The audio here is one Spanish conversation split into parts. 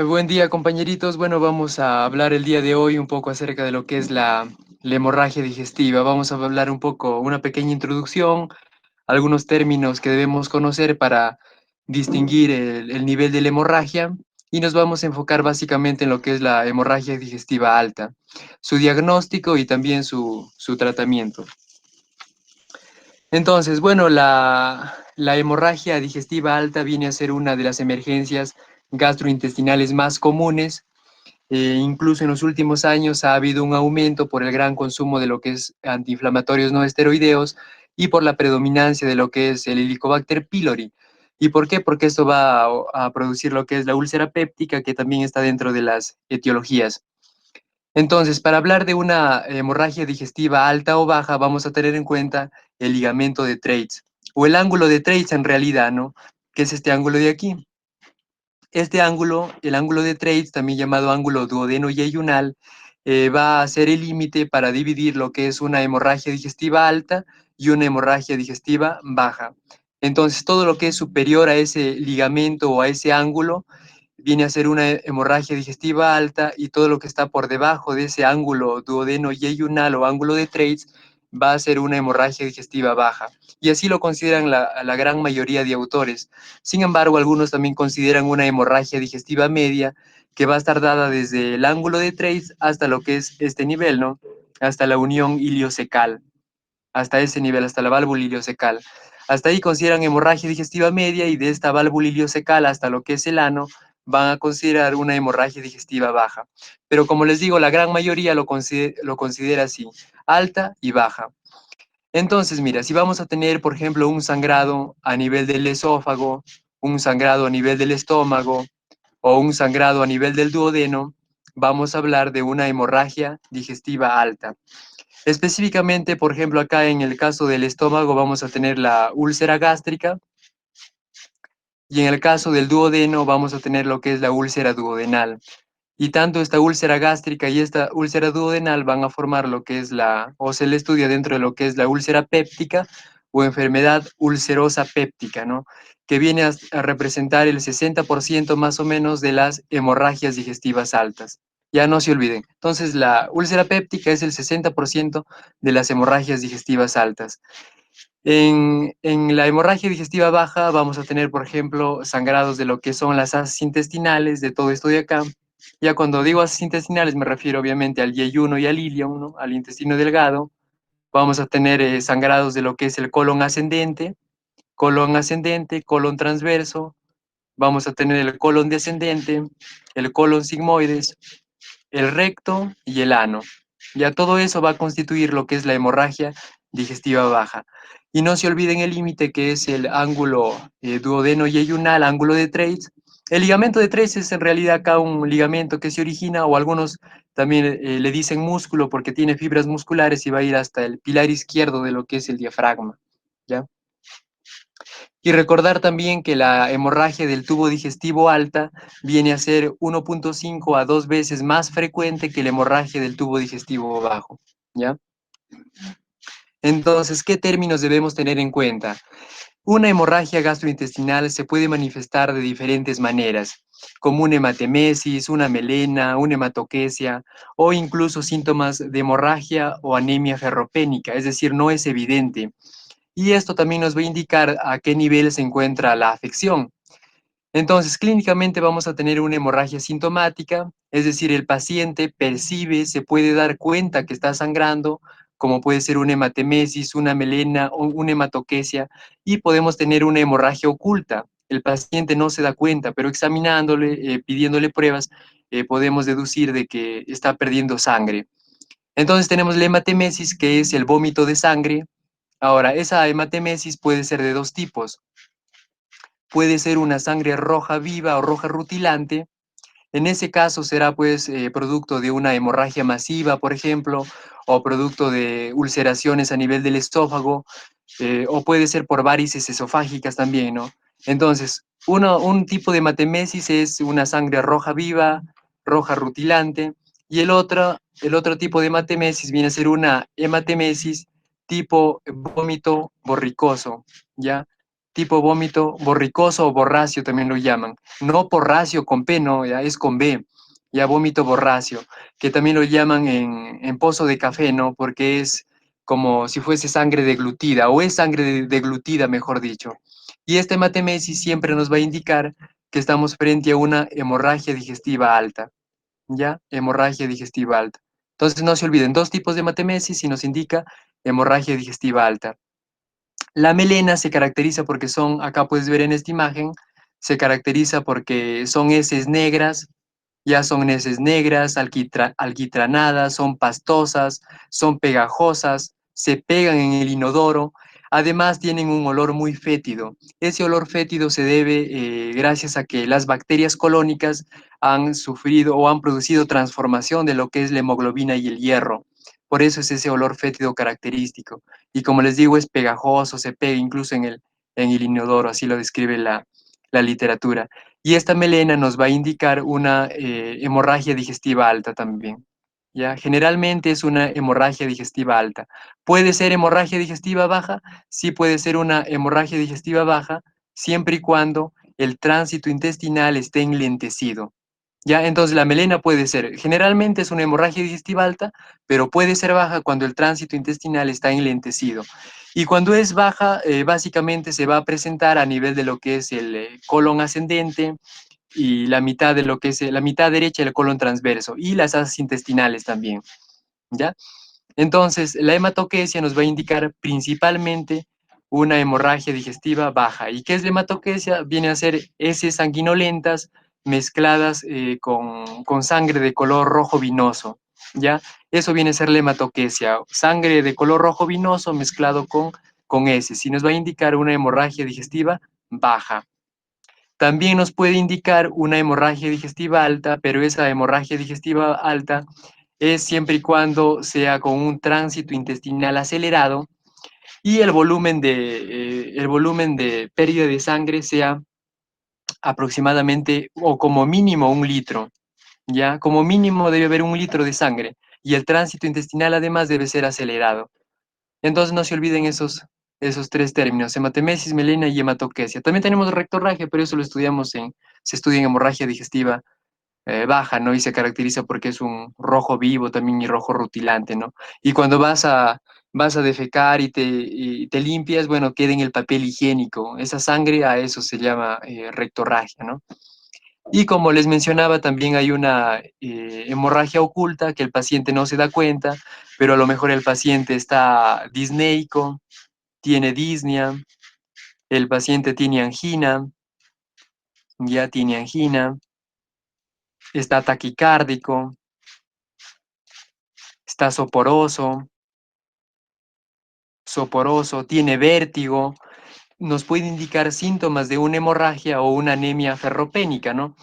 Buen día compañeritos. Bueno, vamos a hablar el día de hoy un poco acerca de lo que es la hemorragia digestiva. Vamos a hablar un poco, una pequeña introducción, algunos términos que debemos conocer para distinguir el nivel de la hemorragia y nos vamos a enfocar básicamente en lo que es la hemorragia digestiva alta, su diagnóstico y también su tratamiento. Entonces, bueno, la hemorragia digestiva alta viene a ser una de las emergencias gastrointestinales más comunes. Incluso en los últimos años ha habido un aumento por el gran consumo de lo que es antiinflamatorios no esteroideos y por la predominancia de lo que es el Helicobacter pylori. ¿Y por qué? Porque esto va a producir lo que es la úlcera péptica, que también está dentro de las etiologías. Entonces, para hablar de una hemorragia digestiva alta o baja, vamos a tener en cuenta el ligamento de Treitz, o el ángulo de Treitz en realidad, ¿no? Que es este ángulo de aquí. Este ángulo, el ángulo de Treitz, también llamado ángulo duodeno-yeyunal, va a ser el límite para dividir lo que es una hemorragia digestiva alta y una hemorragia digestiva baja. Entonces, todo lo que es superior a ese ligamento o a ese ángulo viene a ser una hemorragia digestiva alta, y todo lo que está por debajo de ese ángulo duodeno-yeyunal o ángulo de Treitz va a ser una hemorragia digestiva baja. Y así lo consideran la gran mayoría de autores. Sin embargo, algunos también consideran una hemorragia digestiva media, que va a estar dada desde el ángulo de Treitz hasta lo que es este nivel, ¿no? Hasta la unión iliocecal, hasta ese nivel, hasta la válvula iliocecal. Hasta ahí consideran hemorragia digestiva media, y de esta válvula iliocecal hasta lo que es el ano van a considerar una hemorragia digestiva baja. Pero como les digo, la gran mayoría lo considera así, alta y baja. Entonces, mira, si vamos a tener, por ejemplo, un sangrado a nivel del esófago, un sangrado a nivel del estómago o un sangrado a nivel del duodeno, vamos a hablar de una hemorragia digestiva alta. Específicamente, por ejemplo, acá en el caso del estómago vamos a tener la úlcera gástrica, y en el caso del duodeno vamos a tener lo que es la úlcera duodenal. Y tanto esta úlcera gástrica y esta úlcera duodenal van a formar lo que es o se le estudia dentro de lo que es la úlcera péptica o enfermedad ulcerosa péptica, ¿no? Que viene a representar el 60% más o menos de las hemorragias digestivas altas. Ya no se olviden. Entonces, la úlcera péptica es el 60% de las hemorragias digestivas altas. En la hemorragia digestiva baja vamos a tener, por ejemplo, sangrados de lo que son las asas intestinales, de todo esto de acá. Ya cuando digo asas intestinales me refiero obviamente al yeyuno y al ilion, ¿no? Al intestino delgado. Vamos a tener sangrados de lo que es el colon ascendente, colon transverso. Vamos a tener el colon descendente, el colon sigmoides, el recto y el ano. Ya todo eso va a constituir lo que es la hemorragia digestiva baja. Y no se olviden el límite, que es el ángulo duodeno-yeyunal, ángulo de Treitz. El ligamento de Treitz es en realidad acá un ligamento que se origina, o algunos también le dicen músculo, porque tiene fibras musculares y va a ir hasta el pilar izquierdo de lo que es el diafragma, ¿ya? Y recordar también que la hemorragia del tubo digestivo alta viene a ser 1.5 a 2 veces más frecuente que la hemorragia del tubo digestivo bajo, ¿ya? Entonces, ¿qué términos debemos tener en cuenta? Una hemorragia gastrointestinal se puede manifestar de diferentes maneras, como una hematemesis, una melena, una hematoquesia, o incluso síntomas de hemorragia o anemia ferropénica, es decir, no es evidente. Y esto también nos va a indicar a qué nivel se encuentra la afección. Entonces, clínicamente vamos a tener una hemorragia sintomática, es decir, el paciente percibe, se puede dar cuenta que está sangrando, como puede ser una hematemesis, una melena o una hematoquesia, y podemos tener una hemorragia oculta. El paciente no se da cuenta, pero examinándole, pidiéndole pruebas, podemos deducir de que está perdiendo sangre. Entonces tenemos la hematemesis, que es el vómito de sangre. Ahora, esa hematemesis puede ser de dos tipos. Puede ser una sangre roja viva o roja rutilante. En ese caso será pues producto de una hemorragia masiva, por ejemplo, o producto de ulceraciones a nivel del esófago, o puede ser por varices esofágicas también, ¿no? Entonces, un tipo de hematemesis es una sangre roja viva, roja rutilante, y el otro tipo de hematemesis viene a ser una hematemesis tipo vómito borricoso, ¿ya? tipo vómito borricoso o borracio también lo llaman. No porracio con P, no, ya es con B, ya vómito borracio, que también lo llaman en pozo de café, ¿no? Porque es como si fuese sangre deglutida, o es sangre deglutida, mejor dicho. Y esta hematemesis siempre nos va a indicar que estamos frente a una hemorragia digestiva alta, ¿ya? Hemorragia digestiva alta. Entonces no se olviden, dos tipos de hematemesis y nos indica hemorragia digestiva alta. La melena se caracteriza porque son, acá puedes ver en esta imagen, se caracteriza porque son heces negras, ya son heces negras, alquitranadas, son pastosas, son pegajosas, se pegan en el inodoro, además tienen un olor muy fétido. Ese olor fétido se debe gracias a que las bacterias colónicas han sufrido o han producido transformación de lo que es la hemoglobina y el hierro. Por eso es ese olor fétido característico. Y como les digo, es pegajoso, se pega incluso en el inodoro, así lo describe la literatura. Y esta melena nos va a indicar una hemorragia digestiva alta también. ¿Ya? Generalmente es una hemorragia digestiva alta. ¿Puede ser hemorragia digestiva baja? Sí puede ser una hemorragia digestiva baja, siempre y cuando el tránsito intestinal esté enlentecido. ¿Ya? Entonces la melena puede ser, generalmente es una hemorragia digestiva alta, pero puede ser baja cuando el tránsito intestinal está enlentecido. Y cuando es baja, básicamente se va a presentar a nivel de lo que es el colon ascendente y la mitad de lo que es la mitad derecha del colon transverso y las asas intestinales también, ¿ya? Entonces, la hematoquesia nos va a indicar principalmente una hemorragia digestiva baja. ¿Y qué es la hematoquesia? Viene a ser heces sanguinolentas mezcladas con sangre de color rojo vinoso, ¿ya? Eso viene a ser la hematoquesia, sangre de color rojo vinoso mezclado con heces y nos va a indicar una hemorragia digestiva baja. También nos puede indicar una hemorragia digestiva alta, pero esa hemorragia digestiva alta es siempre y cuando sea con un tránsito intestinal acelerado y el volumen de pérdida de sangre sea aproximadamente o como mínimo 1 litro, ¿ya? Como mínimo debe haber 1 litro de sangre y el tránsito intestinal además debe ser acelerado. Entonces no se olviden esos tres términos, hematemesis, melena y hematoquesia. También tenemos rectorragia, pero eso lo estudiamos se estudia en hemorragia digestiva baja, ¿no? Y se caracteriza porque es un rojo vivo también y rojo rutilante, ¿no? Y cuando vas a defecar y te limpias, bueno, queda en el papel higiénico. Esa sangre, a eso se llama rectorragia, ¿no? Y como les mencionaba, también hay una hemorragia oculta que el paciente no se da cuenta, pero a lo mejor el paciente está disneico, tiene disnea, el paciente tiene angina, ya tiene angina, está taquicárdico, está soporoso, tiene vértigo, nos puede indicar síntomas de una hemorragia o una anemia ferropénica, ¿no?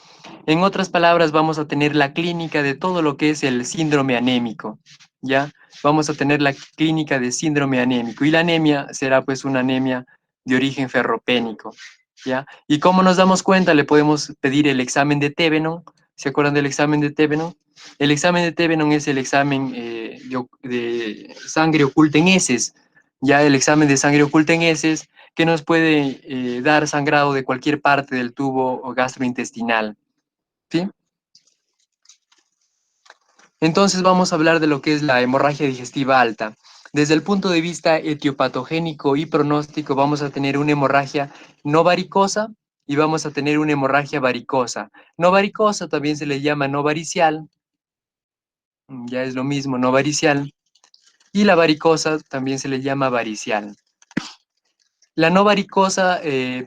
En otras palabras, vamos a tener la clínica de todo lo que es el síndrome anémico, ¿ya? Vamos a tener la clínica de síndrome anémico y la anemia será pues una anemia de origen ferropénico, ¿ya? ¿Y cómo nos damos cuenta? Le podemos pedir el examen de Tevenon. ¿Se acuerdan del examen de Tevenon? El examen de Tevenon es el examen de sangre oculta en heces, ya el examen de sangre oculta en heces que nos puede dar sangrado de cualquier parte del tubo gastrointestinal, ¿sí? Entonces vamos a hablar de lo que es la hemorragia digestiva alta. Desde el punto de vista etiopatogénico y pronóstico, vamos a tener una hemorragia no varicosa y vamos a tener una hemorragia varicosa. No varicosa también se le llama no varicial, ya es lo mismo, no varicial. Y la varicosa también se le llama varicial. La no varicosa,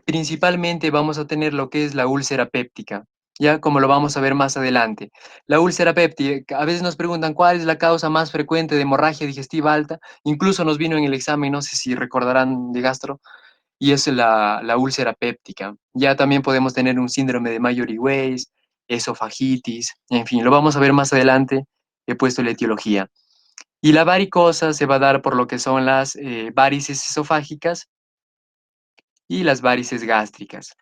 principalmente vamos a tener lo que es la úlcera péptica, ya como lo vamos a ver más adelante. La úlcera péptica, a veces nos preguntan cuál es la causa más frecuente de hemorragia digestiva alta, incluso nos vino en el examen, no sé si recordarán de gastro, y es la úlcera péptica. Ya también podemos tener un síndrome de Mayory-Weiss, esofagitis, en fin, lo vamos a ver más adelante, he puesto la etiología. Y la varicosa se va a dar por lo que son las varices esofágicas y las varices gástricas,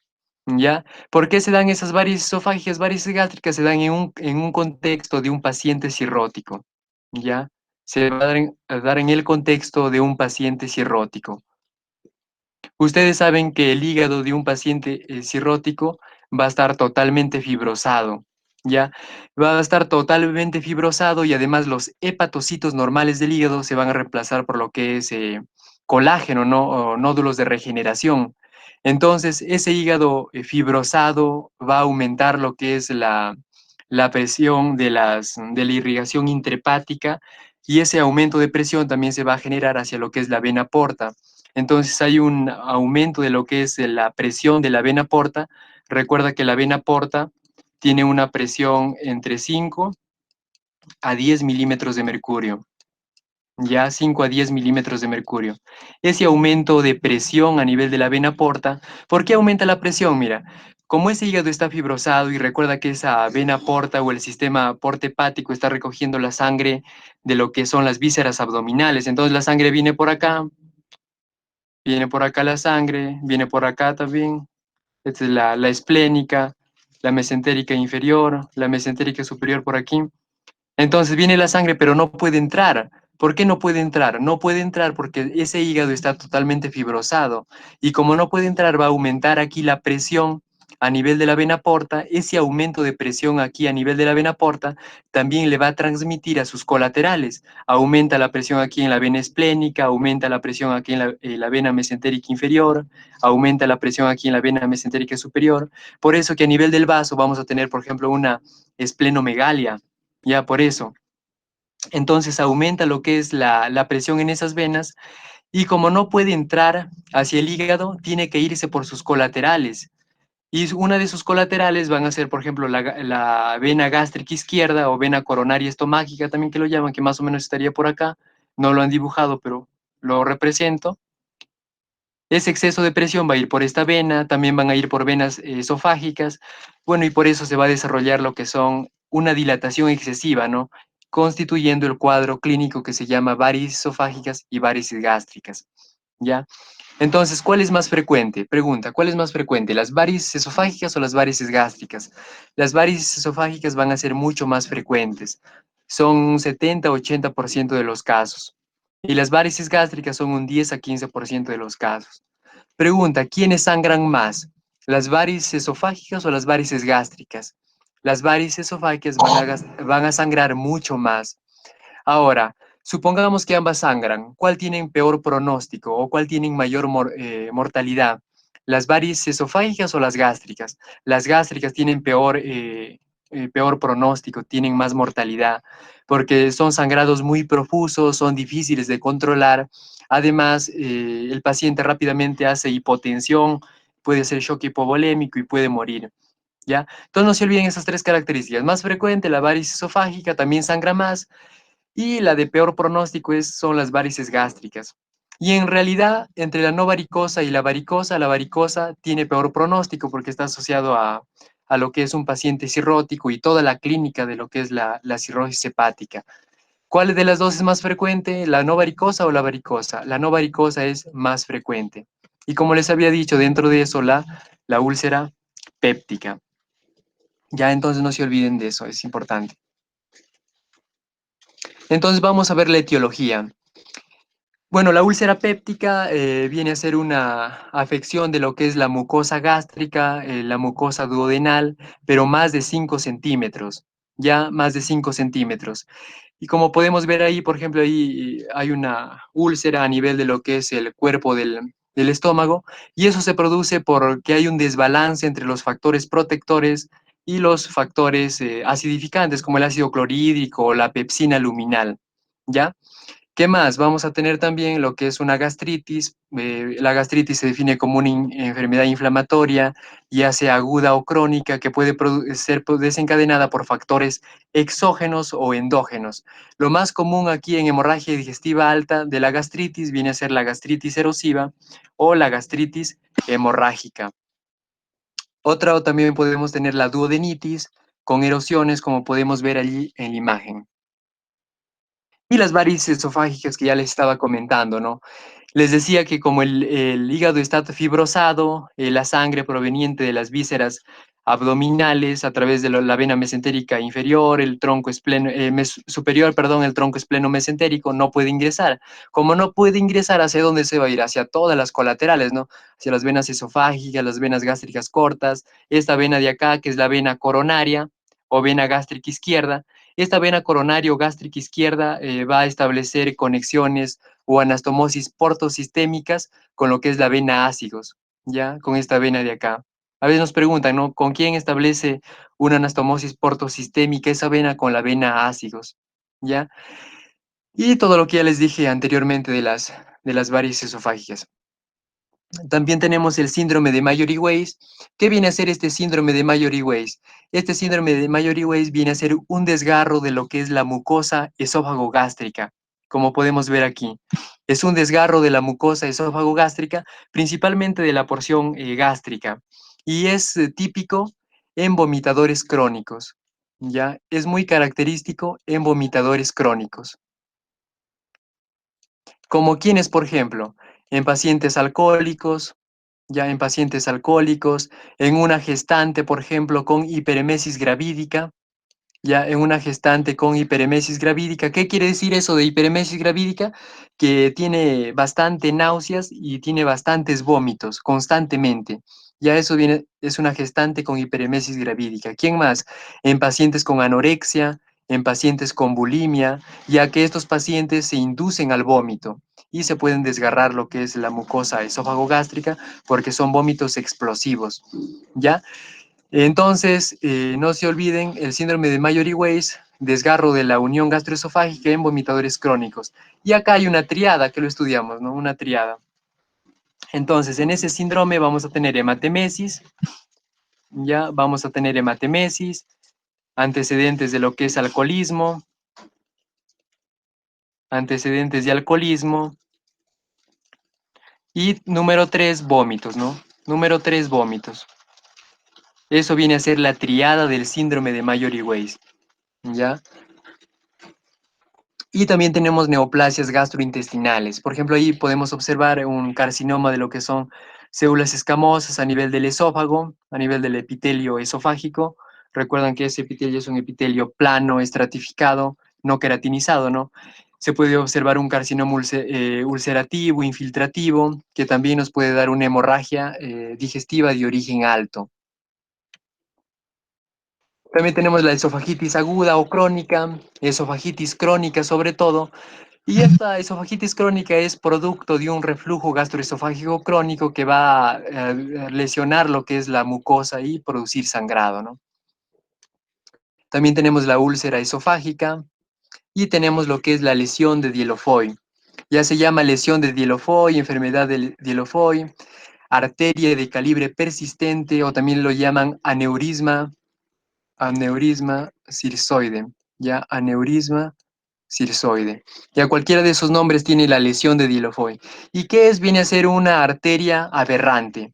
¿ya? ¿Por qué se dan esas varices esofágicas, varices gástricas? Se dan en un contexto de un paciente cirrótico, ¿ya? Se va a dar a dar en el contexto de un paciente cirrótico. Ustedes saben que el hígado de un paciente cirrótico va a estar totalmente fibrosado, ¿ya? Va a estar totalmente fibrosado y además los hepatocitos normales del hígado se van a reemplazar por lo que es colágeno, ¿no? O nódulos de regeneración. Entonces, ese hígado fibrosado va a aumentar lo que es la presión de la irrigación intrahepática y ese aumento de presión también se va a generar hacia lo que es la vena porta. Entonces hay un aumento de lo que es la presión de la vena porta. Recuerda que la vena porta tiene una presión entre 5 a 10 milímetros de mercurio, ya 5 a 10 milímetros de mercurio. Ese aumento de presión a nivel de la vena porta, ¿por qué aumenta la presión? Mira, como ese hígado está fibrosado y recuerda que esa vena porta o el sistema porta hepático está recogiendo la sangre de lo que son las vísceras abdominales, entonces la sangre viene por acá la sangre, viene por acá también. Esta es la esplénica, la mesentérica inferior, la mesentérica superior por aquí. Entonces viene la sangre, pero no puede entrar. ¿Por qué no puede entrar? No puede entrar porque ese hígado está totalmente fibrosado. Y como no puede entrar, va a aumentar aquí la presión a nivel de la vena porta. Ese aumento de presión aquí a nivel de la vena porta también le va a transmitir a sus colaterales. Aumenta la presión aquí en la vena esplénica, aumenta la presión aquí en la vena mesentérica inferior, aumenta la presión aquí en la vena mesentérica superior. Por eso que a nivel del vaso vamos a tener, por ejemplo, una esplenomegalia. Ya, por eso. Entonces aumenta lo que es la presión en esas venas y como no puede entrar hacia el hígado, tiene que irse por sus colaterales. Y una de sus colaterales van a ser, por ejemplo, la vena gástrica izquierda o vena coronaria estomágica, también que lo llaman, que más o menos estaría por acá. No lo han dibujado, pero lo represento. Ese exceso de presión va a ir por esta vena, también van a ir por venas esofágicas, bueno, y por eso se va a desarrollar lo que son una dilatación excesiva, ¿no? Constituyendo el cuadro clínico que se llama varices esofágicas y varices gástricas, ¿ya? Entonces, ¿cuál es más frecuente? Pregunta, ¿cuál es más frecuente, las varices esofágicas o las varices gástricas? Las varices esofágicas van a ser mucho más frecuentes, son un 70-80% de los casos, y las varices gástricas son un 10 a 15% de los casos. Pregunta, ¿quiénes sangran más? ¿Las varices esofágicas o las varices gástricas? Las varices esofágicas van a sangrar mucho más. Ahora, supongamos que ambas sangran. ¿Cuál tienen peor pronóstico o cuál tienen mayor mortalidad? ¿Las varices esofágicas o las gástricas? Las gástricas tienen peor pronóstico, tienen más mortalidad, porque son sangrados muy profusos, son difíciles de controlar. Además, el paciente rápidamente hace hipotensión, puede hacer shock hipovolémico y puede morir. ¿Ya? Entonces no se olviden esas tres características. Más frecuente, la varice esofágica también sangra más y la de peor pronóstico son las varices gástricas. Y en realidad, entre la no varicosa y la varicosa tiene peor pronóstico porque está asociado a lo que es un paciente cirrótico y toda la clínica de lo que es la cirrosis hepática. ¿Cuál de las dos es más frecuente, la no varicosa o la varicosa? La no varicosa es más frecuente. Y como les había dicho, dentro de eso la úlcera péptica. Ya entonces no se olviden de eso, es importante. Entonces vamos a ver la etiología. Bueno, la úlcera péptica viene a ser una afección de lo que es la mucosa gástrica, la mucosa duodenal, pero más de 5 centímetros, ya más de 5 centímetros. Y como podemos ver ahí, por ejemplo, ahí hay una úlcera a nivel de lo que es el cuerpo del estómago, y eso se produce porque hay un desbalance entre los factores protectores y los factores acidificantes, como el ácido clorhídrico o la pepsina luminal, ¿ya? ¿Qué más? Vamos a tener también lo que es una gastritis. La gastritis se define como una enfermedad inflamatoria, ya sea aguda o crónica, que puede ser desencadenada por factores exógenos o endógenos. Lo más común aquí en hemorragia digestiva alta de la gastritis viene a ser la gastritis erosiva o la gastritis hemorrágica. Otra también podemos tener la duodenitis con erosiones, como podemos ver allí en la imagen. Y las varices esofágicas que ya les estaba comentando, ¿no? Les decía que como el hígado está fibrosado, la sangre proveniente de las vísceras abdominales a través de la vena mesentérica inferior, el tronco superior, perdón, el tronco espleno-mesentérico, no puede ingresar. Como no puede ingresar, ¿hacia dónde se va a ir? Hacia todas las colaterales, ¿no? Hacia las venas esofágicas, las venas gástricas cortas, esta vena de acá, que es la vena coronaria o vena gástrica izquierda. Esta vena coronaria o gástrica izquierda va a establecer conexiones o anastomosis portosistémicas con lo que es la vena ácigos, ¿ya? Con esta vena de acá. A veces nos preguntan, ¿no? ¿Con quién establece una anastomosis portosistémica esa vena? Con la vena ácigos, ¿ya? Y todo lo que ya les dije anteriormente de las varices esofágicas. También tenemos el síndrome de Mallory-Weiss. ¿Qué viene a ser este síndrome de Mallory-Weiss? Este síndrome de Mallory-Weiss viene a ser un desgarro de lo que es la mucosa esófago-gástrica, como podemos ver aquí. Es un desgarro de la mucosa esófago-gástrica, principalmente de la porción gástrica, y es típico en vomitadores crónicos, ¿ya? Es muy característico en vomitadores crónicos. Como quienes, por ejemplo, en pacientes alcohólicos, ya en pacientes alcohólicos, en una gestante, por ejemplo, con hiperemesis gravídica, ya en una gestante con hiperemesis gravídica. ¿Qué quiere decir eso de hiperemesis gravídica? Que tiene bastante náuseas y tiene bastantes vómitos constantemente. Ya eso viene, es una gestante con hiperemesis gravídica. ¿Quién más? En pacientes con anorexia, en pacientes con bulimia, ya que estos pacientes se inducen al vómito y se pueden desgarrar lo que es la mucosa esófago-gástrica porque son vómitos explosivos, ¿ya? Entonces, no se olviden el síndrome de Mallory-Weiss, desgarro de la unión gastroesofágica en vomitadores crónicos. Y acá hay una triada que lo estudiamos, ¿no? Una triada. Entonces, en ese síndrome vamos a tener hematemesis, ya vamos a tener hematemesis, antecedentes de lo que es alcoholismo, antecedentes de alcoholismo, y número 3, vómitos, ¿no? Número 3, vómitos. Eso viene a ser la triada del síndrome de Mallory-Weiss, ¿ya? Y también tenemos neoplasias gastrointestinales. Por ejemplo, ahí podemos observar un carcinoma de lo que son células escamosas a nivel del esófago, a nivel del epitelio esofágico. Recuerdan que ese epitelio es un epitelio plano, estratificado, no queratinizado, ¿no? Se puede observar un carcinoma ulcerativo, infiltrativo, que también nos puede dar una hemorragia digestiva de origen alto. También tenemos la esofagitis aguda o crónica, esofagitis crónica sobre todo, y esta esofagitis crónica es producto de un reflujo gastroesofágico crónico que va a lesionar lo que es la mucosa y producir sangrado, ¿no? También tenemos la úlcera esofágica y tenemos lo que es la lesión de Dielofoy. Ya se llama lesión de Dielofoy, enfermedad de Dielofoy, arteria de calibre persistente o también lo llaman aneurisma circoide, ya aneurisma circoide. Ya cualquiera de esos nombres tiene la lesión de Dielofoy. ¿Y qué es? Viene a ser una arteria aberrante.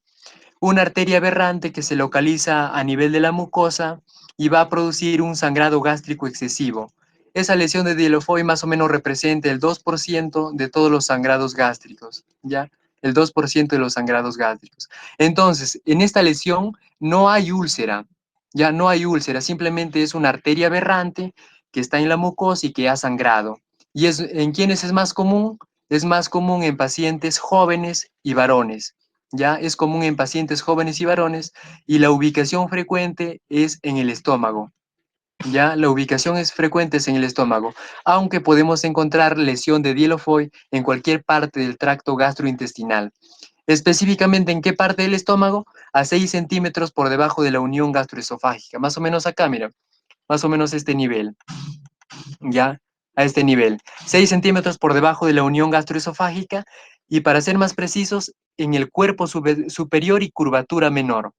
Una arteria aberrante que se localiza a nivel de la mucosa y va a producir un sangrado gástrico excesivo. Esa lesión de Dielofoy más o menos representa el 2% de todos los sangrados gástricos, ¿ya? El 2% de los sangrados gástricos. Entonces, en esta lesión no hay úlcera, ya no hay úlcera, simplemente es una arteria aberrante que está en la mucosa y que ha sangrado. ¿Y en quiénes es más común? Es más común en pacientes jóvenes y varones. Ya es común en pacientes jóvenes y varones y la ubicación frecuente es en el estómago. Ya la ubicación es frecuente en el estómago, aunque podemos encontrar lesión de Dielofoy en cualquier parte del tracto gastrointestinal. Específicamente, ¿en qué parte del estómago? A 6 centímetros por debajo de la unión gastroesofágica. Más o menos acá, mira, más o menos este nivel, ¿ya? A este nivel. 6 centímetros por debajo de la unión gastroesofágica y para ser más precisos, en el cuerpo superior y curvatura menor,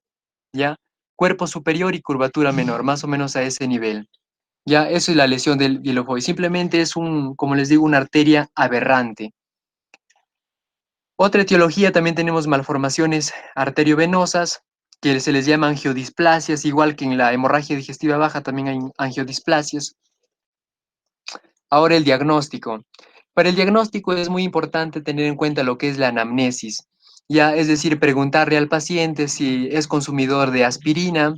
¿ya? Cuerpo superior y curvatura menor, más o menos a ese nivel. Ya, eso es la lesión del Dielofoy. Simplemente es como les digo, una arteria aberrante. Otra etiología, también tenemos malformaciones arteriovenosas, que se les llama angiodisplasias, igual que en la hemorragia digestiva baja también hay angiodisplasias. Ahora el diagnóstico. Para el diagnóstico es muy importante tener en cuenta lo que es la anamnesis. Ya, es decir, preguntarle al paciente si es consumidor de aspirina,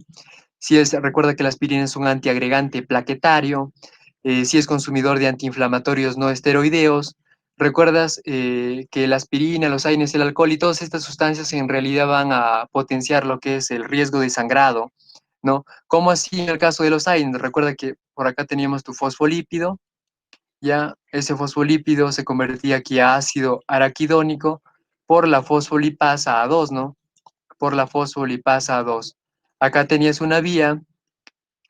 si es, recuerda que la aspirina es un antiagregante plaquetario, si es consumidor de antiinflamatorios no esteroideos. ¿Recuerdas que la aspirina, los AINES, el alcohol y todas estas sustancias en realidad van a potenciar lo que es el riesgo de sangrado, ¿no? Como así en el caso de los AINES? Recuerda que por acá teníamos tu fosfolípido, ya ese fosfolípido se convertía aquí a ácido araquidónico por la fosfolipasa A2, ¿no? Por la fosfolipasa A2. Acá tenías una vía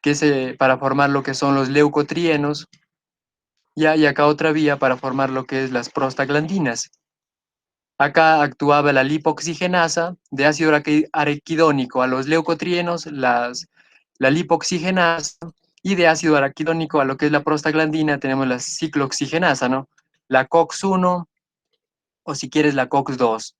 que es para formar lo que son los leucotrienos, ya, y acá otra vía para formar lo que es las prostaglandinas. Acá actuaba la lipoxigenasa de ácido araquidónico a los leucotrienos, la lipoxigenasa, y de ácido araquidónico a lo que es la prostaglandina tenemos la ciclooxigenasa, ¿no? La COX-1 o si quieres la COX-2.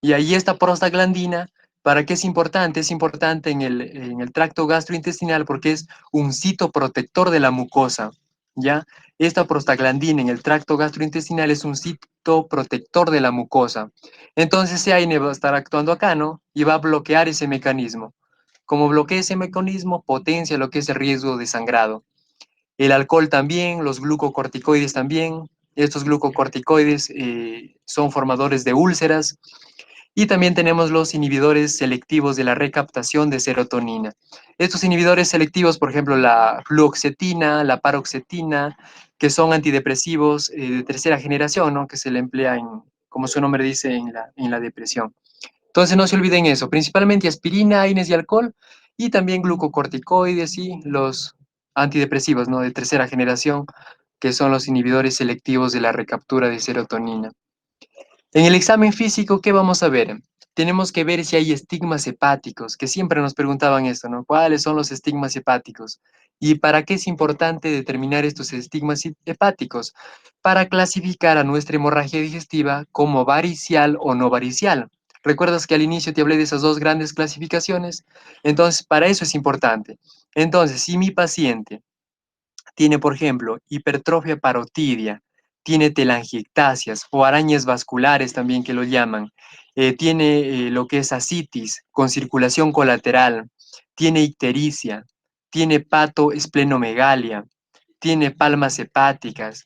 Y ahí esta prostaglandina, ¿para qué es importante? Es importante en el tracto gastrointestinal porque es un citoprotector de la mucosa, ¿ya? Esta prostaglandina en el tracto gastrointestinal es un citoprotector de la mucosa. Entonces, ese AINE va a estar actuando acá, ¿no? Y va a bloquear ese mecanismo. Como bloquea ese mecanismo, potencia lo que es el riesgo de sangrado. El alcohol también, los glucocorticoides también. Estos glucocorticoides son formadores de úlceras, y también tenemos los inhibidores selectivos de la recaptación de serotonina. Estos inhibidores selectivos, por ejemplo, la fluoxetina, la paroxetina, que son antidepresivos de tercera generación, ¿no? Que se le emplea, como su nombre dice, en la depresión. Entonces no se olviden eso, principalmente aspirina, AINES y alcohol, y también glucocorticoides y los antidepresivos, ¿no? De tercera generación, que son los inhibidores selectivos de la recaptura de serotonina. En el examen físico, ¿qué vamos a ver? Tenemos que ver si hay estigmas hepáticos, que siempre nos preguntaban esto, ¿no? ¿Cuáles son los estigmas hepáticos? ¿Y para qué es importante determinar estos estigmas hepáticos? Para clasificar a nuestra hemorragia digestiva como varicial o no varicial. ¿Recuerdas que al inicio te hablé de esas dos grandes clasificaciones? Entonces, para eso es importante. Entonces, si mi paciente tiene, por ejemplo, hipertrofia parotidia, tiene telangiectasias o arañas vasculares también que lo llaman, tiene lo que es ascitis con circulación colateral, tiene ictericia, tiene patoesplenomegalia, tiene palmas hepáticas,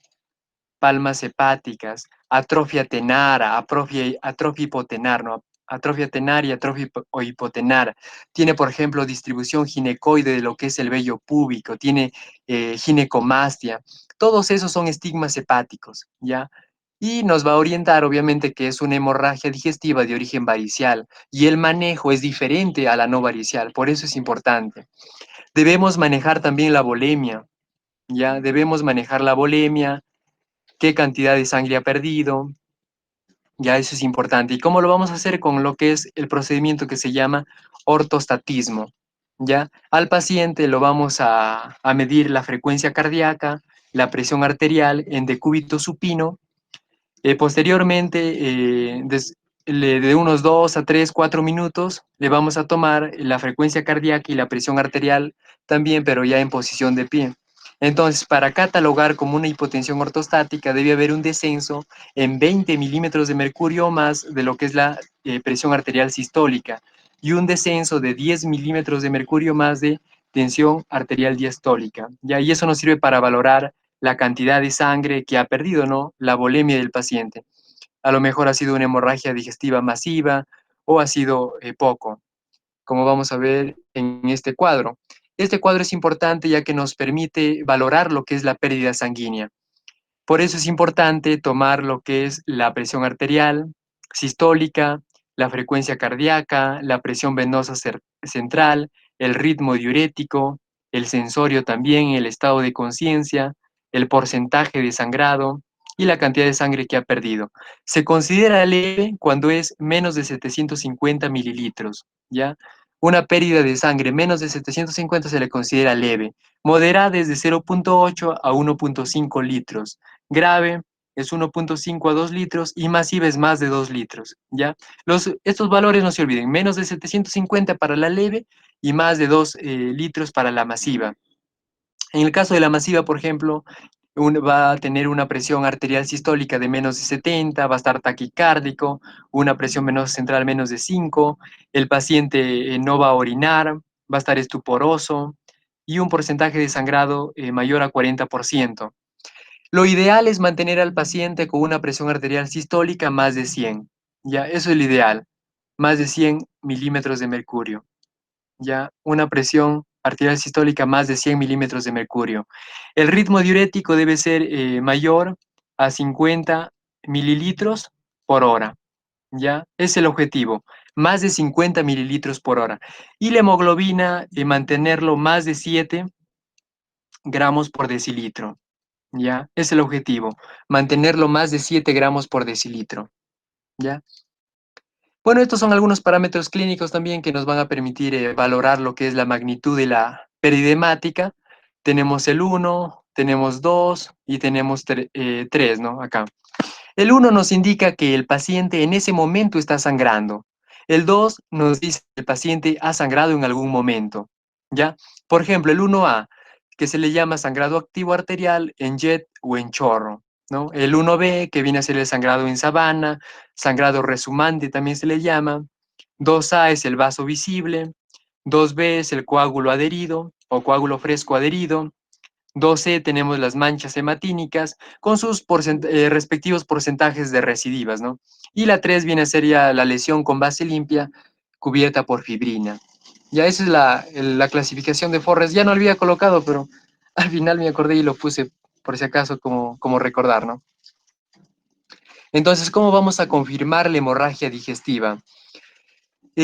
atrofia tenara, atrofia hipotenar, ¿no? Atrofia tenar y atrofia hipotenar. Tiene, por ejemplo, distribución ginecoide de lo que es el vello púbico, tiene ginecomastia. Todos esos son estigmas hepáticos, ¿ya? Y nos va a orientar, obviamente, que es una hemorragia digestiva de origen varicial y el manejo es diferente a la no varicial, por eso es importante. Debemos manejar también la volemia, ¿ya? Debemos manejar la volemia, qué cantidad de sangre ha perdido, ya eso es importante. ¿Y cómo lo vamos a hacer? Con lo que es el procedimiento que se llama ortostatismo, ¿ya? Al paciente lo vamos a medir la frecuencia cardíaca, la presión arterial en decúbito supino. Posteriormente, de unos 2 a 3, 4 minutos, le vamos a tomar la frecuencia cardíaca y la presión arterial también, pero ya en posición de pie. Entonces, para catalogar como una hipotensión ortostática, debe haber un descenso en 20 milímetros de mercurio más de lo que es la presión arterial sistólica y un descenso de 10 milímetros de mercurio más de tensión arterial diastólica. ¿Ya? Y eso nos sirve para valorar la cantidad de sangre que ha perdido, ¿no? La volemia del paciente. A lo mejor ha sido una hemorragia digestiva masiva o ha sido poco, como vamos a ver en este cuadro. Este cuadro es importante ya que nos permite valorar lo que es la pérdida sanguínea. Por eso es importante tomar lo que es la presión arterial, sistólica, la frecuencia cardíaca, la presión venosa central, el ritmo diurético, el sensorio también, el estado de conciencia, el porcentaje de sangrado y la cantidad de sangre que ha perdido. Se considera leve cuando es menos de 750 mililitros, ¿ya? Una pérdida de sangre menos de 750 se le considera leve. Moderada es de 0,8 a 1,5 litros. Grave es 1,5 a 2 litros y masiva es más de 2 litros, ¿ya? Estos valores no se olviden, menos de 750 para la leve y más de 2 litros para la masiva. En el caso de la masiva, por ejemplo, va a tener una presión arterial sistólica de menos de 70, va a estar taquicárdico, una presión venosa central menos de 5, el paciente no va a orinar, va a estar estuporoso y un porcentaje de sangrado mayor a 40%. Lo ideal es mantener al paciente con una presión arterial sistólica más de 100, ya, eso es lo ideal, más de 100 milímetros de mercurio, ya, una presión arterial sistólica más de 100 milímetros de mercurio. El ritmo diurético debe ser mayor a 50 mililitros por hora, ya, es el objetivo, más de 50 mililitros por hora. Y la hemoglobina, mantenerlo más de 7 gramos por decilitro. ¿Ya? Es el objetivo, mantenerlo más de 7 gramos por decilitro, ¿ya? Bueno, estos son algunos parámetros clínicos también que nos van a permitir valorar lo que es la magnitud de la peridemática. Tenemos el 1, tenemos 2 y tenemos 3, ¿no? Acá. El 1 nos indica que el paciente en ese momento está sangrando. El 2 nos dice que el paciente ha sangrado en algún momento, ¿ya? Por ejemplo, el 1A, que se le llama sangrado activo arterial en jet o en chorro, ¿no? El 1B, que viene a ser el sangrado en sabana, sangrado resumante también se le llama. 2A es el vaso visible. 2B es el coágulo adherido o coágulo fresco adherido. 12 tenemos las manchas hematínicas con sus respectivos porcentajes de recidivas, ¿no? Y la 3 viene a ser ya la lesión con base limpia cubierta por fibrina. Ya esa es la clasificación de Forrest. Ya no lo había colocado, pero al final me acordé y lo puse por si acaso como recordar, ¿no? Entonces, ¿cómo vamos a confirmar la hemorragia digestiva?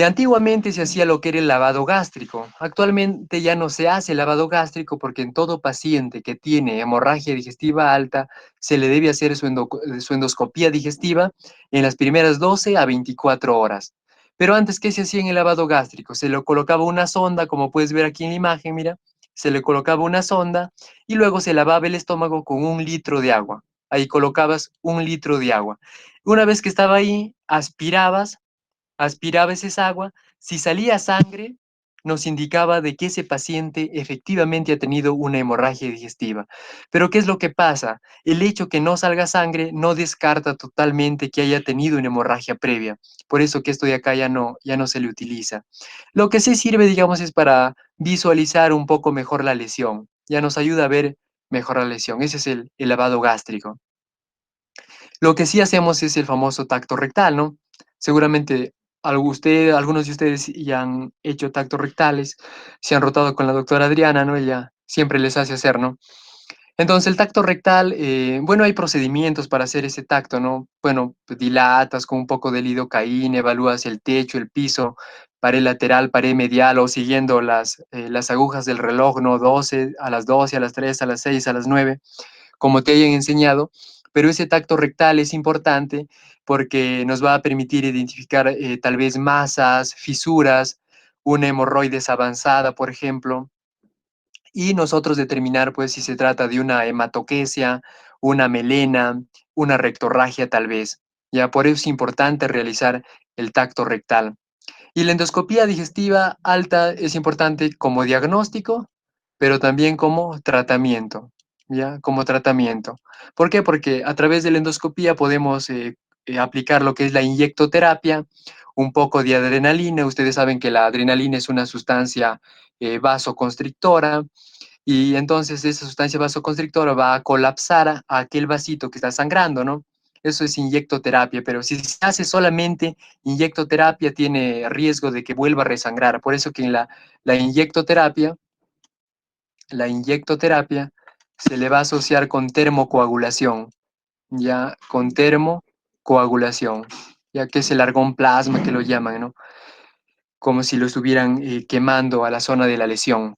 Antiguamente se hacía lo que era el lavado gástrico. Actualmente ya no se hace el lavado gástrico porque en todo paciente que tiene hemorragia digestiva alta se le debe hacer su endoscopía digestiva en las primeras 12 a 24 horas. Pero antes, ¿qué se hacía en el lavado gástrico? Se le colocaba una sonda, como puedes ver aquí en la imagen, mira, se le colocaba una sonda y luego se lavaba el estómago con 1 litro de agua. Ahí colocabas 1 litro de agua. Una vez que estaba ahí, aspirabas esa agua, si salía sangre, nos indicaba de que ese paciente efectivamente ha tenido una hemorragia digestiva. Pero ¿qué es lo que pasa? El hecho que no salga sangre no descarta totalmente que haya tenido una hemorragia previa. Por eso que esto de acá ya no se le utiliza. Lo que sí sirve, digamos, es para visualizar un poco mejor la lesión. Ya nos ayuda a ver mejor la lesión. Ese es el lavado gástrico. Lo que sí hacemos es el famoso tacto rectal, ¿no? Seguramente algunos de ustedes ya han hecho tactos rectales, se han rotado con la doctora Adriana, ¿no? Ella siempre les hace hacer, ¿no? Entonces, el tacto rectal, bueno, hay procedimientos para hacer ese tacto, ¿no? Bueno, pues, dilatas con un poco de lidocaína, evalúas el techo, el piso, pared lateral, pared medial, o siguiendo las agujas del reloj, ¿no? 12, a las 12, a las 3, a las 6, a las 9 como te hayan enseñado, pero ese tacto rectal es importante porque nos va a permitir identificar tal vez masas, fisuras, una hemorroides avanzada, por ejemplo, y nosotros determinar pues si se trata de una hematoquesia, una melena, una rectorragia tal vez. Ya por eso es importante realizar el tacto rectal. Y la endoscopía digestiva alta es importante como diagnóstico, pero también como tratamiento, ¿ya? Como tratamiento. ¿Por qué? Porque a través de la endoscopía podemos aplicar lo que es la inyectoterapia, un poco de adrenalina. Ustedes saben que la adrenalina es una sustancia vasoconstrictora y entonces esa sustancia vasoconstrictora va a colapsar a aquel vasito que está sangrando, ¿no? Eso es inyectoterapia, pero si se hace solamente inyectoterapia tiene riesgo de que vuelva a resangrar. Por eso que en la inyectoterapia, la inyectoterapia se le va a asociar con termocoagulación, ya con termocoagulación, ya que es el argón plasma que lo llaman, ¿no? Como si lo estuvieran quemando a la zona de la lesión.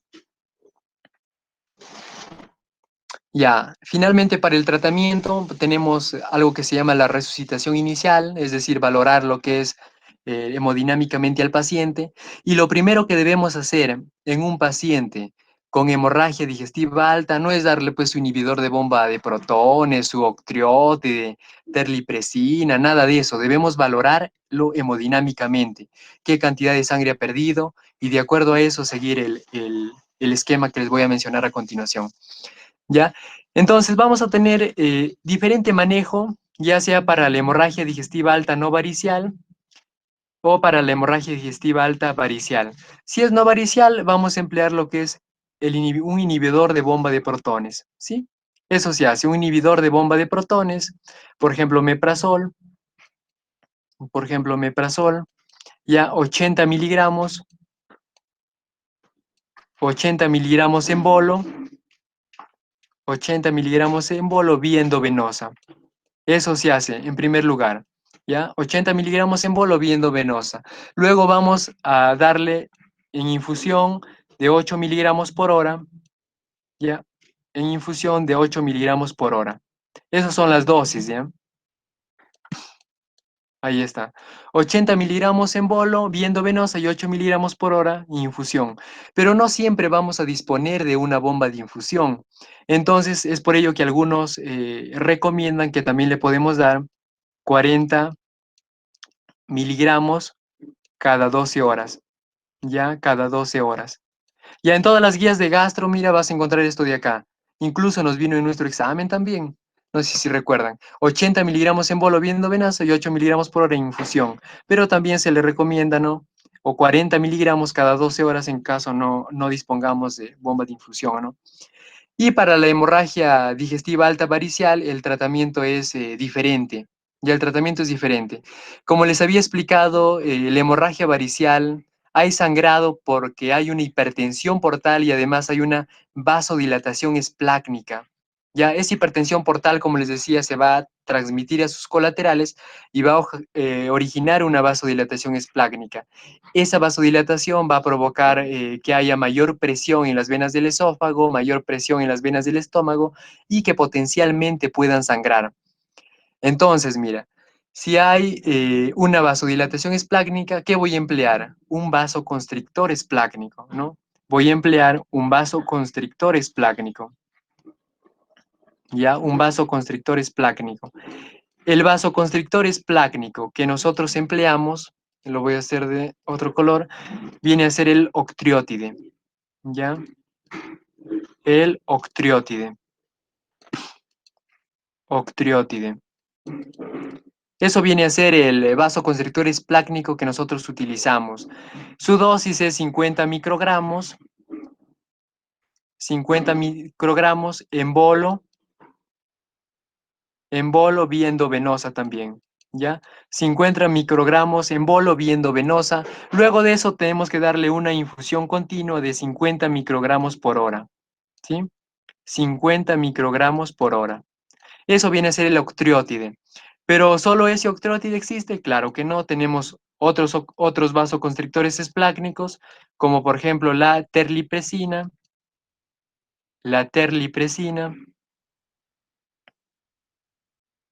Ya, finalmente para el tratamiento tenemos algo que se llama la resucitación inicial, es decir, valorar lo que es hemodinámicamente al paciente. Y lo primero que debemos hacer en un paciente con hemorragia digestiva alta no es darle pues su inhibidor de bomba de protones, su octreotide, terlipresina, nada de eso. Debemos valorarlo hemodinámicamente, qué cantidad de sangre ha perdido y de acuerdo a eso seguir el esquema que les voy a mencionar a continuación. ¿ya? Entonces vamos a tener diferente manejo, ya sea para la hemorragia digestiva alta no varicial o para la hemorragia digestiva alta varicial. Si es no varicial, vamos a emplear lo que es un inhibidor de bomba de protones, ¿sí? Eso se hace, un inhibidor de bomba de protones, por ejemplo, meprazol, ya 80 miligramos en bolo, 80 miligramos en bolo vía endovenosa. Eso se hace en primer lugar, ¿ya? 80 miligramos en bolo vía endovenosa. Luego vamos a darle en infusión de 8 miligramos por hora, ¿ya? En infusión de 8 miligramos por hora. Esas son las dosis, ¿ya? Ahí está. 80 miligramos en bolo, vía endovenosa y 8 miligramos por hora infusión. Pero no siempre vamos a disponer de una bomba de infusión. Entonces, es por ello que algunos recomiendan que también le podemos dar 40 miligramos cada 12 horas. Ya, cada 12 horas. Ya en todas las guías de gastro, mira, vas a encontrar esto de acá. Incluso nos vino en nuestro examen también. No sé si recuerdan. 80 miligramos en bolo viendo venazo y 8 miligramos por hora en infusión. Pero también se le recomienda, ¿no? O 40 miligramos cada 12 horas en caso no dispongamos de bomba de infusión, ¿no? Y para la hemorragia digestiva alta varicial, el tratamiento es diferente. Ya el tratamiento es diferente. Como les había explicado, la hemorragia varicial, hay sangrado porque hay una hipertensión portal y además hay una vasodilatación esplácnica. Ya esa hipertensión portal, como les decía, se va a transmitir a sus colaterales y va a originar una vasodilatación esplácnica. Esa vasodilatación va a provocar que haya mayor presión en las venas del esófago, mayor presión en las venas del estómago y que potencialmente puedan sangrar. Entonces, mira, si hay una vasodilatación esplácnica, ¿qué voy a emplear? Un vasoconstrictor esplácnico, ¿no? Voy a emplear un vasoconstrictor esplácnico, ¿ya? Un vasoconstrictor esplácnico. El vasoconstrictor esplácnico que nosotros empleamos, lo voy a hacer de otro color, viene a ser el octreotide, ¿ya? El octreotide. Octreotide. Eso viene a ser el vasoconstrictor esplácnico que nosotros utilizamos. Su dosis es 50 microgramos, 50 microgramos en bolo vía endovenosa también, ¿ya? 50 microgramos en bolo vía endovenosa. Luego de eso tenemos que darle una infusión continua de 50 microgramos por hora, ¿sí? 50 microgramos por hora. Eso viene a ser el octreotide. Pero ¿solo ese octreotide existe? Claro que no. Tenemos otros vasoconstrictores esplácnicos, como por ejemplo la terlipresina,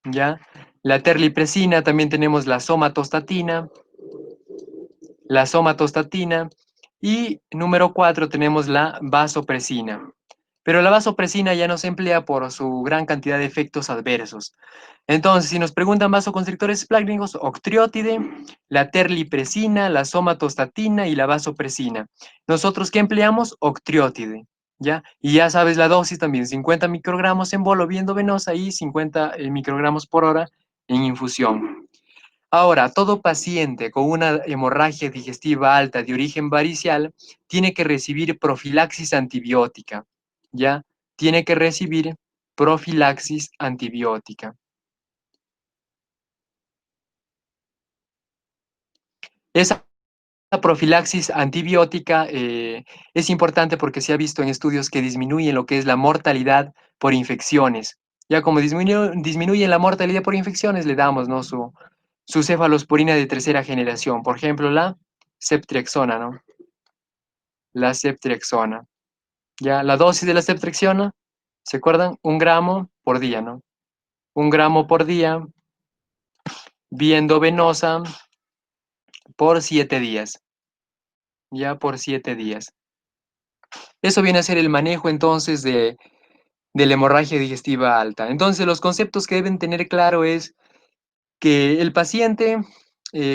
¿ya? La terlipresina, también tenemos la somatostatina, y número 4 tenemos la vasopresina. Pero la vasopresina ya no se emplea por su gran cantidad de efectos adversos. Entonces, si nos preguntan vasoconstrictores esplácnicos, octreotide, la terlipresina, la somatostatina y la vasopresina. Nosotros, ¿qué empleamos? Octreotide, ¿ya? Y ya sabes la dosis también, 50 microgramos en bolo viendo venosa y 50 microgramos por hora en infusión. Ahora, todo paciente con una hemorragia digestiva alta de origen varicial tiene que recibir profilaxis antibiótica, ¿ya? Tiene que recibir profilaxis antibiótica. Esa profilaxis antibiótica es importante porque se ha visto en estudios que disminuyen lo que es la mortalidad por infecciones. Ya como disminuye la mortalidad por infecciones, le damos, ¿no? Su cefalosporina de tercera generación, por ejemplo, la ceftriaxona, ¿no? La ceftriaxona. Ya, la dosis de la ceftriaxona, ¿se acuerdan? 1 gramo por día, ¿no? 1 gramo por día, vía endovenosa, por 7 días. Ya por 7 días. Eso viene a ser el manejo entonces de la hemorragia digestiva alta. Entonces, los conceptos que deben tener claro es que el paciente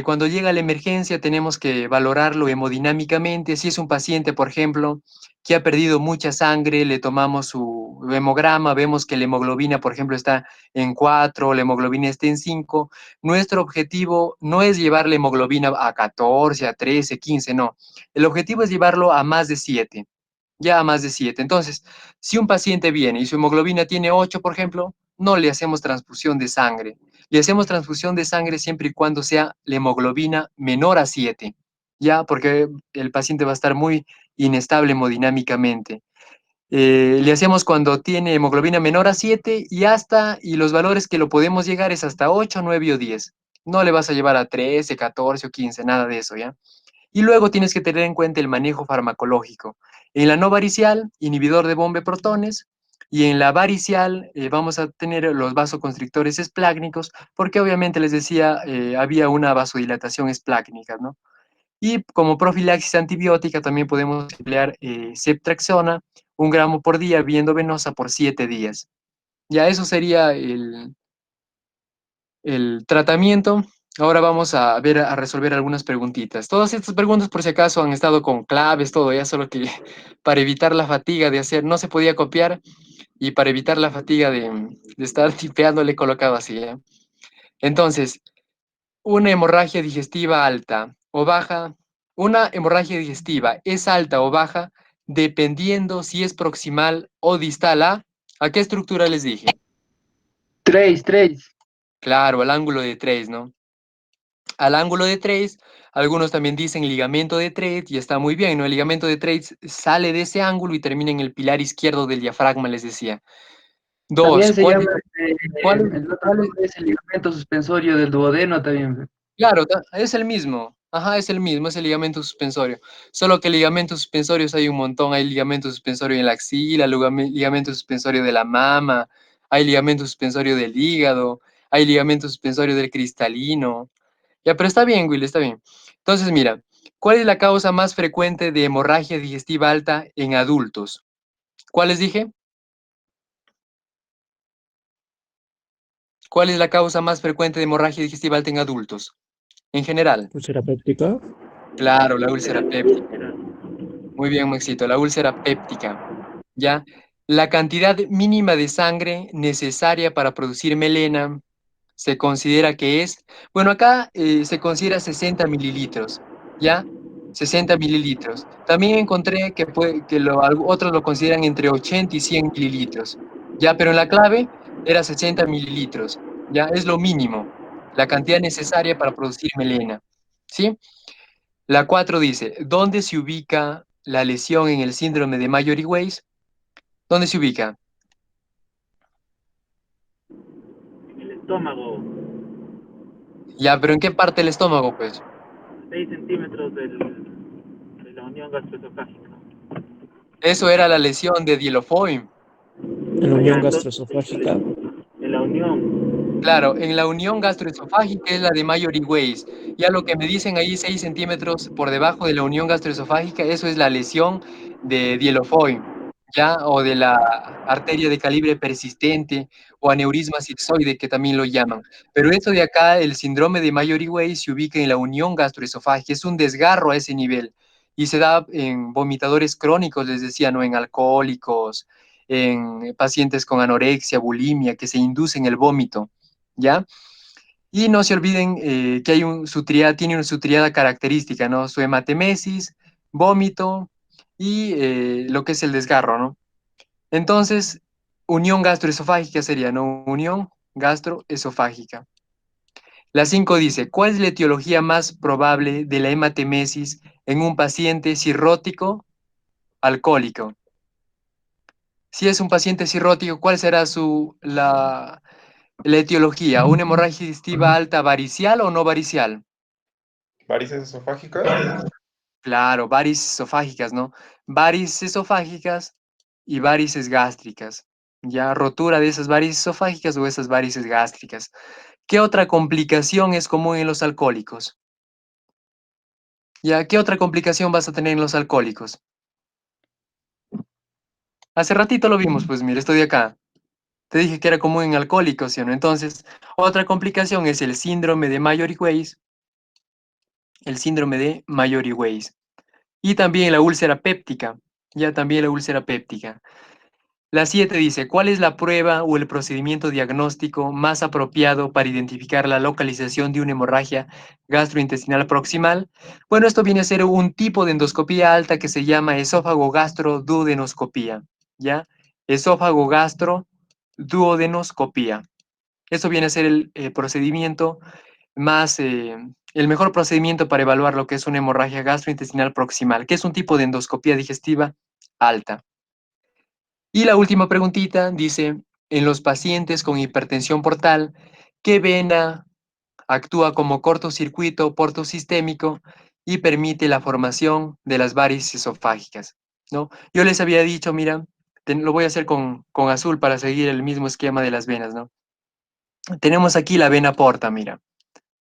cuando llega la emergencia tenemos que valorarlo hemodinámicamente. Si es un paciente, por ejemplo, que ha perdido mucha sangre, le tomamos su hemograma, vemos que la hemoglobina, por ejemplo, está en 4, la hemoglobina está en 5. Nuestro objetivo no es llevar la hemoglobina a 14, a 13, 15, no. El objetivo es llevarlo a más de 7, ya a más de 7. Entonces, si un paciente viene y su hemoglobina tiene 8, por ejemplo, no le hacemos transfusión de sangre. Le hacemos transfusión de sangre siempre y cuando sea la hemoglobina menor a 7, ya, porque el paciente va a estar muy inestable hemodinámicamente. Le hacemos cuando tiene hemoglobina menor a 7 y los valores que lo podemos llegar es hasta 8, 9 o 10. No le vas a llevar a 13, 14 o 15, nada de eso, ¿ya? Y luego tienes que tener en cuenta el manejo farmacológico. En la no varicial, inhibidor de bomba de protones, y en la varicial vamos a tener los vasoconstrictores esplácnicos, porque obviamente les decía, había una vasodilatación esplácnica, ¿no? Y como profilaxis antibiótica también podemos emplear ceftriaxona, 1 gramo por día, vía endovenosa por 7 días. Ya eso sería el tratamiento. Ahora vamos a ver, a resolver algunas preguntitas. Todas estas preguntas, por si acaso, han estado con claves, todo, ya solo que para evitar la fatiga de hacer, no se podía copiar y para evitar la fatiga de estar tipeando le he colocado así, ¿ya? Entonces, una hemorragia digestiva alta o baja, una hemorragia digestiva es alta o baja dependiendo si es proximal o distal ¿a qué estructura les dije? Tres. Claro, al ángulo de 3, ¿no? Al ángulo de Treis, algunos también dicen ligamento de Treitz y está muy bien, ¿no? El ligamento de Treitz sale de ese ángulo y termina en el pilar izquierdo del diafragma, les decía. Dos, También se ¿cuál, llama, cuál, el otro cuál es? nombre es el ligamento suspensorio del duodeno también. Claro, es el mismo. Ajá, es el mismo, es el ligamento suspensorio. Solo que ligamentos suspensorios hay un montón. Hay ligamento suspensorio en la axila, ligamento suspensorio de la mama, hay ligamento suspensorio del hígado, hay ligamento suspensorio del cristalino. Ya, pero está bien, Will, está bien. Entonces, mira, ¿cuál es la causa más frecuente de hemorragia digestiva alta en adultos? ¿Cuál les dije? ¿Cuál es la causa más frecuente de hemorragia digestiva alta en adultos? En general. Pulsera péptica. Claro, la úlcera péptica. Muy bien, Maxito, la úlcera péptica. ¿Ya? La cantidad mínima de sangre necesaria para producir melena se considera que es, bueno, acá se considera 60 mililitros, ¿ya? 60 mililitros. También encontré otros lo consideran entre 80 y 100 mililitros, ¿ya? Pero en la clave era 60 mililitros, ¿ya? Es lo mínimo, la cantidad necesaria para producir melena, ¿sí? La 4 dice, ¿dónde se ubica la lesión en el síndrome de Mayory-Weiss? ¿Dónde se ubica? En el estómago, Ya, pero ¿en qué parte del estómago, pues? 6 centímetros de la unión gastroesofágica. Eso era la lesión de Dielofoy. En la Allá, unión entonces, gastroesofágica. en la unión, Claro, en la unión gastroesofágica es la de Mayory-Weiss. Ya lo que me dicen ahí 6 centímetros por debajo de la unión gastroesofágica, eso es la lesión de Dielofoy, ya, o de la arteria de calibre persistente o aneurisma circoide, que también lo llaman. Pero esto de acá, el síndrome de Mayory-Weiss, se ubica en la unión gastroesofágica, es un desgarro a ese nivel y se da en vomitadores crónicos, les decía, no en alcohólicos, en pacientes con anorexia, bulimia, que se inducen el vómito. ¿Ya? Y no se olviden que tiene su triada característica, ¿no? Su hematemesis, vómito y lo que es el desgarro, ¿no? Entonces, unión gastroesofágica sería, ¿no? Unión gastroesofágica. La 5 dice, ¿cuál es la etiología más probable de la hematemesis en un paciente cirrótico alcohólico? Si es un paciente cirrótico, ¿cuál será la etiología? ¿Una hemorragia digestiva alta varicial o no varicial? Varices esofágicas. Claro, varices esofágicas, ¿no? Varices esofágicas y varices gástricas. Ya, rotura de esas varices esofágicas o esas varices gástricas. ¿Qué otra complicación es común en los alcohólicos? Ya, ¿qué otra complicación vas a tener en los alcohólicos? Hace ratito lo vimos, pues mira, estoy acá. Te dije que era común en alcohólicos, ¿sí o no? Entonces, otra complicación es el síndrome de Mayory-Weiss el síndrome de Mayory-Weiss. Y también la úlcera péptica, ya también la úlcera péptica. La 7 dice, ¿cuál es la prueba o el procedimiento diagnóstico más apropiado para identificar la localización de una hemorragia gastrointestinal proximal? Bueno, esto viene a ser un tipo de endoscopía alta que se llama esófago-gastro-duodenoscopía, ¿ya? Esófago-gastro-duodenoscopía. Esto viene a ser el procedimiento más, el mejor procedimiento para evaluar lo que es una hemorragia gastrointestinal proximal, que es un tipo de endoscopía digestiva alta. Y la última preguntita dice, en los pacientes con hipertensión portal, ¿qué vena actúa como cortocircuito portosistémico y permite la formación de las varices esofágicas? ¿No? Yo les había dicho, mira, lo voy a hacer con azul para seguir el mismo esquema de las venas, ¿no? Tenemos aquí la vena porta, mira.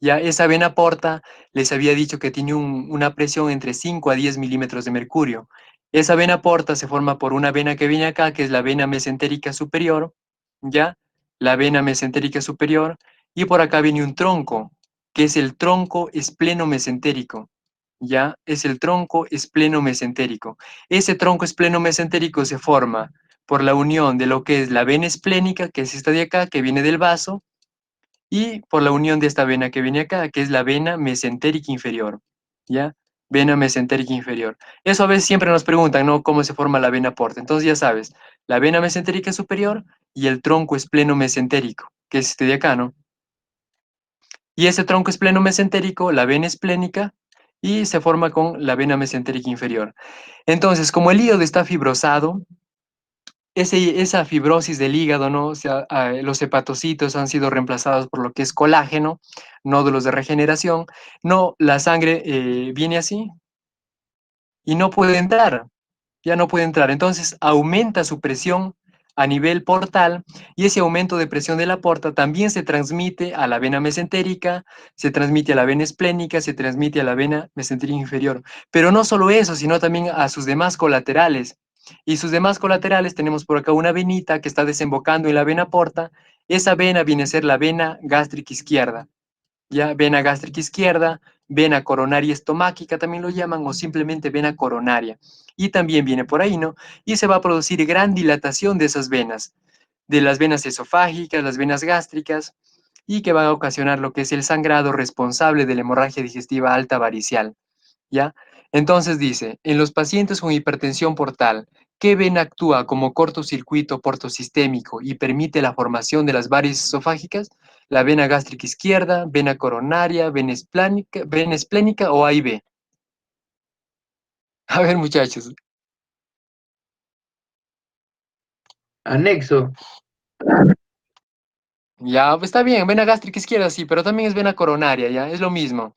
Ya esa vena porta les había dicho que tiene una presión entre 5 a 10 milímetros de mercurio. Esa vena porta se forma por una vena que viene acá, que es la vena mesentérica superior, ¿ya? La vena mesentérica superior, y por acá viene un tronco, que es el tronco espleno-mesentérico, ¿ya? Es el tronco espleno-mesentérico. Ese tronco espleno-mesentérico se forma por la unión de lo que es la vena esplénica, que es esta de acá, que viene del vaso, y por la unión de esta vena que viene acá, que es la vena mesentérica inferior, ¿ya? Vena mesentérica inferior. Eso a veces siempre nos preguntan, ¿no? ¿Cómo se forma la vena porta? Entonces ya sabes, la vena mesentérica superior y el tronco espleno mesentérico, que es este de acá, ¿no? Y ese tronco espleno mesentérico, la vena esplénica, y se forma con la vena mesentérica inferior. Entonces, como el hígado está fibrosado, esa fibrosis del hígado, ¿no? O sea, los hepatocitos han sido reemplazados por lo que es colágeno, nódulos de regeneración. No, la sangre viene así y no puede entrar, ya no puede entrar. Entonces aumenta su presión a nivel portal y ese aumento de presión de la porta también se transmite a la vena mesentérica, se transmite a la vena esplénica, se transmite a la vena mesentérica inferior. Pero no solo eso, sino también a sus demás colaterales. Y sus demás colaterales tenemos por acá una venita que está desembocando en la vena porta. Esa vena viene a ser la vena gástrica izquierda. Ya, vena gástrica izquierda, vena coronaria estomáquica también lo llaman, o simplemente vena coronaria. Y también viene por ahí, ¿no? Y se va a producir gran dilatación de esas venas, de las venas esofágicas, las venas gástricas, y que va a ocasionar lo que es el sangrado responsable de la hemorragia digestiva alta varicial. ¿Ya? Entonces dice, en los pacientes con hipertensión portal, ¿qué vena actúa como cortocircuito portosistémico y permite la formación de las varices esofágicas? La vena gástrica izquierda, vena coronaria, vena esplénica o A y B. A ver, muchachos. Anexo. Ya, pues está bien, vena gástrica izquierda sí, pero también es vena coronaria, ¿ya? Es lo mismo.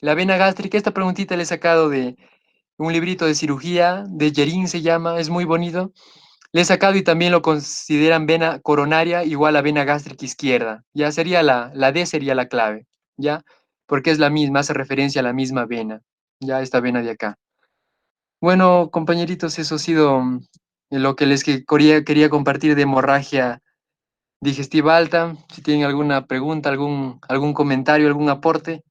La vena gástrica, esta preguntita le he sacado de un librito de cirugía, de Yerin se llama, es muy bonito. Le he sacado y también lo consideran vena coronaria igual a vena gástrica izquierda. Ya sería la D sería la clave, ¿ya? Porque es la misma, hace referencia a la misma vena, ya esta vena de acá. Bueno, compañeritos, eso ha sido lo que les quería compartir de hemorragia digestiva alta. Si tienen alguna pregunta, algún comentario, algún aporte,